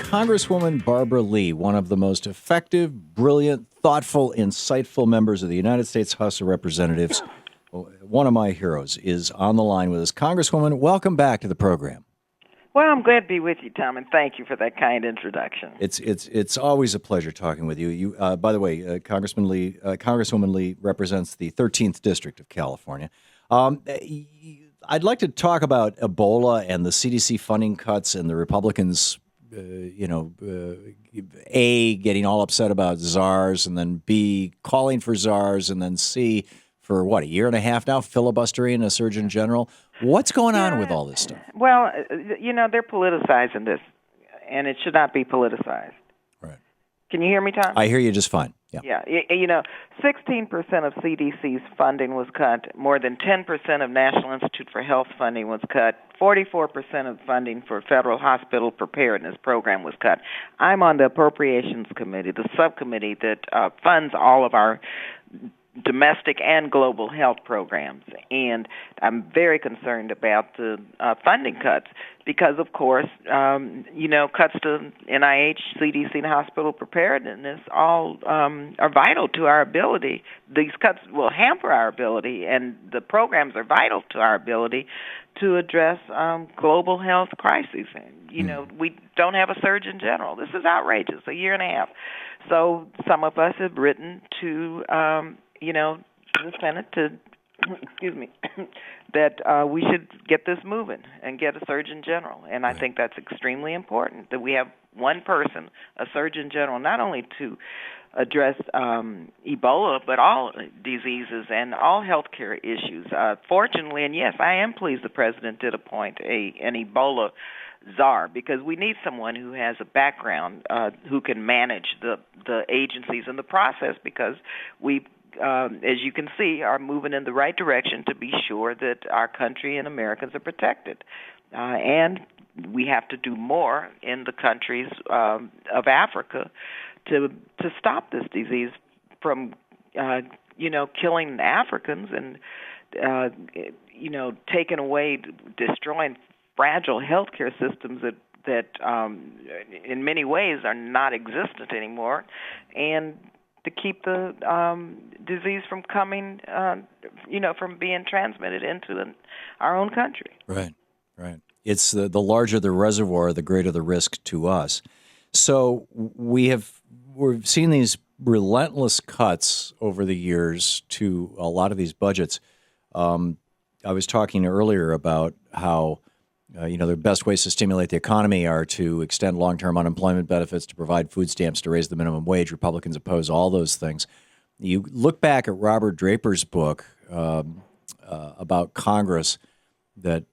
Congresswoman Barbara Lee, one of the most effective, brilliant, thoughtful, insightful members of the United States House of Representatives. One of my heroes is on the line with us. Congresswoman, welcome back to the program. Well, I'm glad to be with you, Tom, and thank you for that kind introduction. It's always a pleasure talking with you. By the way, Congresswoman Lee represents the 13th District of California. I'd like to talk about Ebola and the CDC funding cuts and the Republicans, A, getting all upset about czars, and then B, calling for czars, and then C, for what, a year and a half now, filibustering a Surgeon General. What's going on with all this stuff? Well, they're politicizing this, and it should not be politicized. Right. Can you hear me, Tom? I hear you just fine. Yeah. 16% of CDC's funding was cut. More than 10% of National Institute for Health funding was cut. 44% of funding for Federal Hospital Preparedness Program was cut. I'm on the Appropriations Committee, the subcommittee that funds all of our domestic and global health programs, and I'm very concerned about the funding cuts because, of course, cuts to NIH, CDC, and hospital preparedness all are vital to our ability. These cuts will hamper our ability, and the programs are vital to our ability to address global health crises. We don't have a Surgeon General. This is outrageous, a year and a half. So some of us have written to the Senate that we should get this moving and get a Surgeon General. And I think that's extremely important, that we have one person, a Surgeon General, not only to address Ebola, but all diseases and all healthcare issues. Fortunately, and yes, I am pleased the President did appoint an Ebola czar, because we need someone who has a background who can manage the agencies and the process, because we, as you can see, are moving in the right direction to be sure that our country and Americans are protected. And we have to do more in the countries of Africa to stop this disease from, killing Africans and, taking away, destroying fragile healthcare systems that in many ways are not existent anymore, and to keep the disease from coming, from being transmitted into our own country. Right. It's the larger the reservoir, the greater the risk to us. So we've seen these relentless cuts over the years to a lot of these budgets. I was talking earlier about how the best ways to stimulate the economy are to extend long-term unemployment benefits, to provide food stamps, to raise the minimum wage. Republicans oppose all those things. You look back at Robert Draper's book about Congress that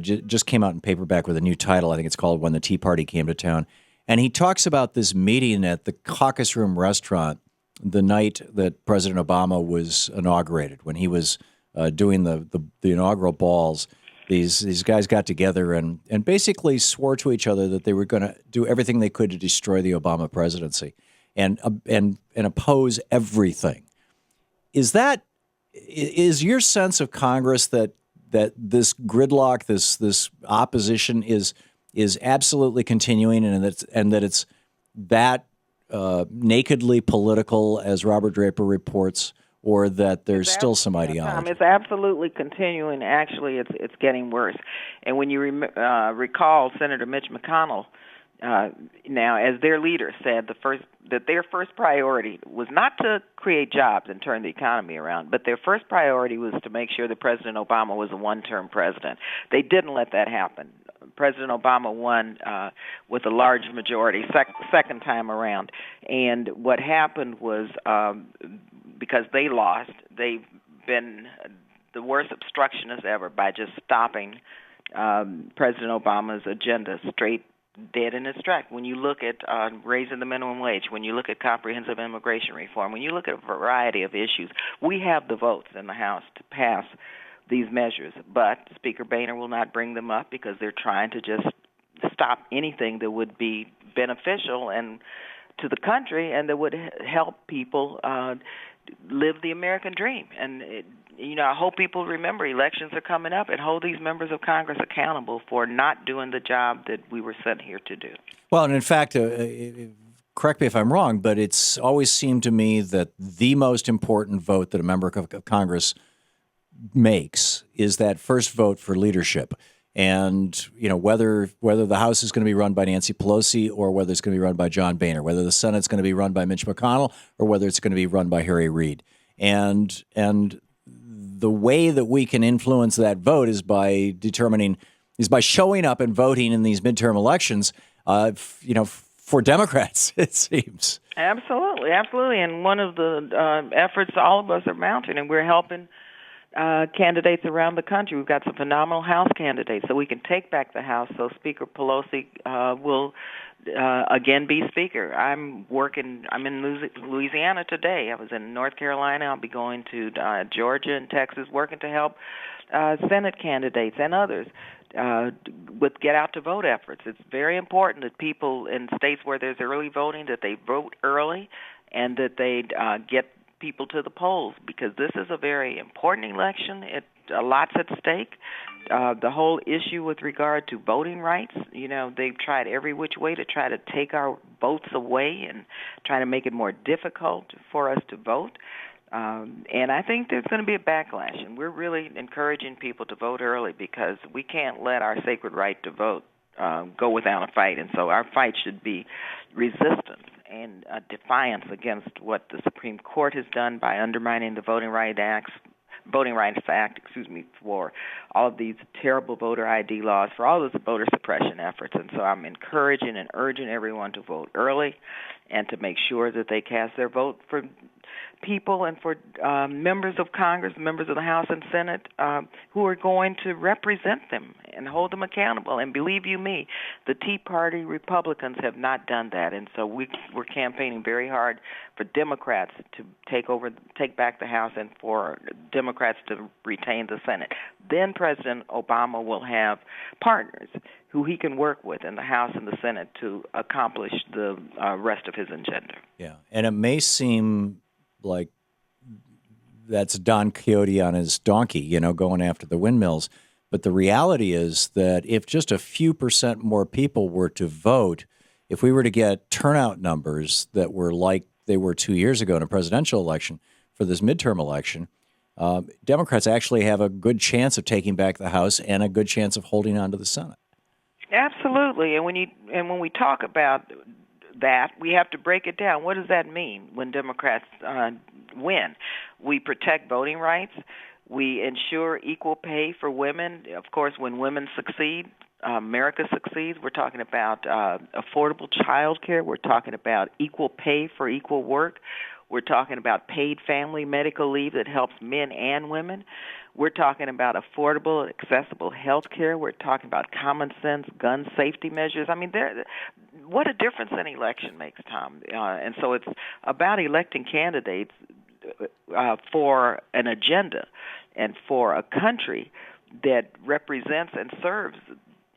just came out in paperback with a new title. I think it's called When the Tea Party Came to Town. And he talks about this meeting at the Caucus Room restaurant the night that President Obama was inaugurated, when he was doing the inaugural balls. These guys got together and basically swore to each other that they were going to do everything they could to destroy the Obama presidency and oppose everything. Is your sense of Congress that this gridlock, this opposition is absolutely continuing, and that it's that nakedly political, as Robert Draper reports? Or that there's still some ideology? It's absolutely continuing. Actually, it's getting worse. And when you recall, Senator Mitch McConnell, now as their leader said, their first priority was not to create jobs and turn the economy around, but their first priority was to make sure that President Obama was a one-term president. They didn't let that happen. President Obama won with a large majority, second time around. And what happened was, because they lost, they've been the worst obstructionists ever by just stopping President Obama's agenda straight dead in its tracks. When you look at raising the minimum wage, when you look at comprehensive immigration reform, when you look at a variety of issues, we have the votes in the House to pass these measures. But Speaker Boehner will not bring them up because they're trying to just stop anything that would be beneficial and to the country and that would help people live the American dream. And I hope people remember elections are coming up and hold these members of Congress accountable for not doing the job that we were sent here to do. Well, and in fact, correct me if I'm wrong, but it's always seemed to me that the most important vote that a member of Congress makes is that first vote for leadership. And, whether the House is going to be run by Nancy Pelosi or whether it's going to be run by John Boehner, whether the Senate's going to be run by Mitch McConnell or whether it's going to be run by Harry Reid. And the way that we can influence that vote is by showing up and voting in these midterm elections, for Democrats, it seems. Absolutely. And one of the efforts all of us are mounting, and we're helping candidates around the country. We've got some phenomenal House candidates, so we can take back the House. So Speaker Pelosi will again be Speaker. I'm in Louisiana today. I was in North Carolina. I'll be going to Georgia and Texas, working to help Senate candidates and others with get out to vote efforts. It's very important that people in states where there's early voting, that they vote early and that they get people to the polls, because this is a very important election. A lot's at stake. The whole issue with regard to voting rights, they've tried every which way to try to take our votes away and try to make it more difficult for us to vote. And I think there's going to be a backlash, and we're really encouraging people to vote early, because we can't let our sacred right to vote go without a fight. And so our fight should be resistance and defiance against what the Supreme Court has done by undermining the Voting Rights Act, for all of these terrible voter ID laws, for all those voter suppression efforts. And so I'm encouraging and urging everyone to vote early and to make sure that they cast their vote for people and for members of Congress, members of the House and Senate who are going to represent them and hold them accountable. And believe you me, the Tea Party Republicans have not done that. And so we're campaigning very hard for Democrats to take back the House and for Democrats to retain the Senate. Then President Obama will have partners who he can work with in the House and the Senate to accomplish the rest of his agenda. Yeah, and it may seem like that's Don Quixote on his donkey, going after the windmills. But the reality is that if just a few percent more people were to vote, if we were to get turnout numbers that were like they were 2 years ago in a presidential election for this midterm election, Democrats actually have a good chance of taking back the House and a good chance of holding on to the Senate. Absolutely. And when we talk about that, we have to break it down. What does that mean when Democrats win? We protect voting rights. We ensure equal pay for women. Of course, when women succeed, America succeeds. We're talking about affordable child care. We're talking about equal pay for equal work. We're talking about paid family medical leave that helps men and women. We're talking about affordable, accessible health care. We're talking about common sense gun safety measures. I mean, what a difference an election makes, Tom. And so it's about electing candidates for an agenda and for a country that represents and serves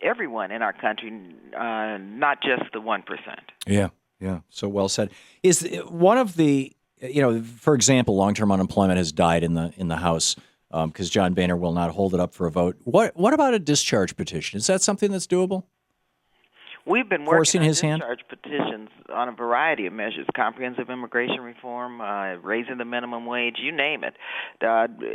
everyone in our country, not just the 1%. Yeah. So well said. Is one of the, for example, long-term unemployment has died in the House because John Boehner will not hold it up for a vote. What about a discharge petition? Is that something that's doable? We've been working on discharge petitions on a variety of measures: comprehensive immigration reform, raising the minimum wage, you name it.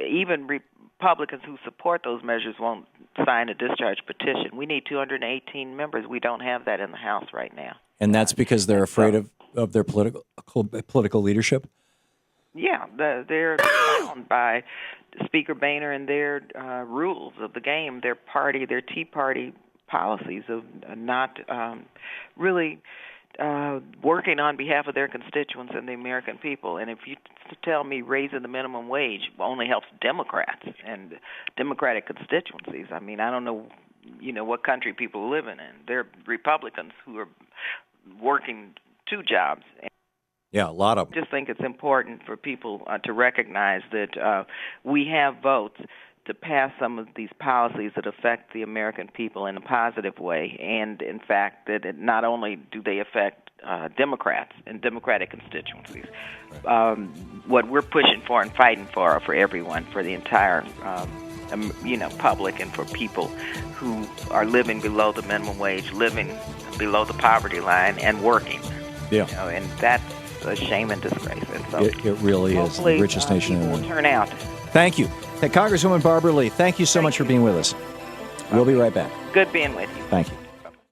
Even Republicans who support those measures won't sign a discharge petition. We need 218 members. We don't have that in the House right now. And that's because they're afraid of their political leadership? Yeah, they're bound by Speaker Boehner and their rules of the game, their Tea Party policies of not really working on behalf of their constituents and the American people. And if you tell me raising the minimum wage only helps Democrats and Democratic constituencies, I mean, I don't know, what country people live in. They're Republicans who are working two jobs. Yeah, a lot of them. I just think it's important for people to recognize that we have votes to pass some of these policies that affect the American people in a positive way, and in fact, that not only do they affect Democrats and Democratic constituencies, what we're pushing for and fighting for are for everyone, for the entire public, and for people who are living below the minimum wage, living below the poverty line, and working. Yeah, and that's a shame and disgrace. And so it really is the richest nation in the world. Will turn out. Thank you, Congresswoman Barbara Lee. Thank you so much for being with us. We'll be right back. Good being with you. Thank you.